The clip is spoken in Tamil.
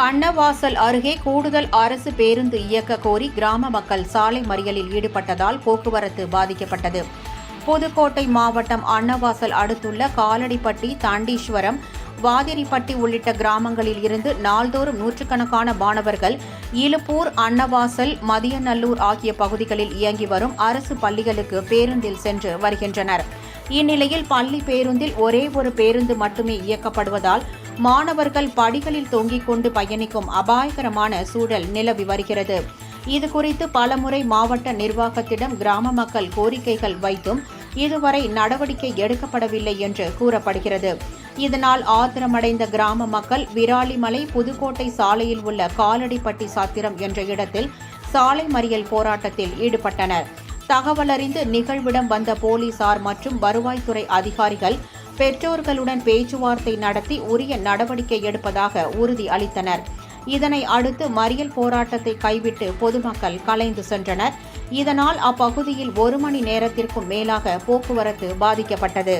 அன்னவாசல் அருகே கூடுதல் அரசு பேருந்து இயக்க கோரி கிராம மக்கள் சாலை மறியலில் ஈடுபட்டதால் போக்குவரத்து பாதிக்கப்பட்டது. புதுக்கோட்டை மாவட்டம் அன்னவாசல் அடுத்துள்ள காலடிப்பட்டி, தாண்டீஸ்வரம், வாதிரிப்பட்டி உள்ளிட்ட கிராமங்களில் இருந்து நாள்தோறும் நூற்றுக்கணக்கான மாணவர்கள் இலுப்பூர், அன்னவாசல், மதியநல்லூர் ஆகிய பகுதிகளில் இயங்கி வரும் அரசு பள்ளிகளுக்கு பேருந்தில் சென்று வருகின்றனர். இந்நிலையில் பள்ளி பேருந்தில் ஒரே ஒரு பேருந்து மட்டுமே இயக்கப்படுவதால் மாணவர்கள் படிகளில் தொங்கிக் கொண்டு பயணிக்கும் அபாயகரமான சூழல் நிலவி வருகிறது. இதுகுறித்து பலமுறை மாவட்ட நிர்வாகத்திடம் கிராம மக்கள் கோரிக்கைகள் வைத்தும் இதுவரை நடவடிக்கை எடுக்கப்படவில்லை என்று கூறப்படுகிறது. இதனால் ஆத்திரமடைந்த கிராம மக்கள் விராலிமலை புதுக்கோட்டை சாலையில் உள்ள காலடிப்பட்டி சத்திரம் என்ற இடத்தில் சாலை மறியல் போராட்டத்தில் ஈடுபட்டனர். தகவலறிந்து நிகழ்விடம் வந்த போலீசார் மற்றும் வருவாய்த்துறை அதிகாரிகள் பெற்றோர்களுடன் பேச்சுவார்த்தை நடத்தி உரிய நடவடிக்கை எடுப்பதாக உறுதி அளித்தனர். இதனை அடுத்து மறியல் போராட்டத்தை கைவிட்டு பொதுமக்கள் கலைந்து சென்றனர். இதனால் அப்பகுதியில் 1 மணி நேரத்திற்கும் மேலாக போக்குவரத்து பாதிக்கப்பட்டது.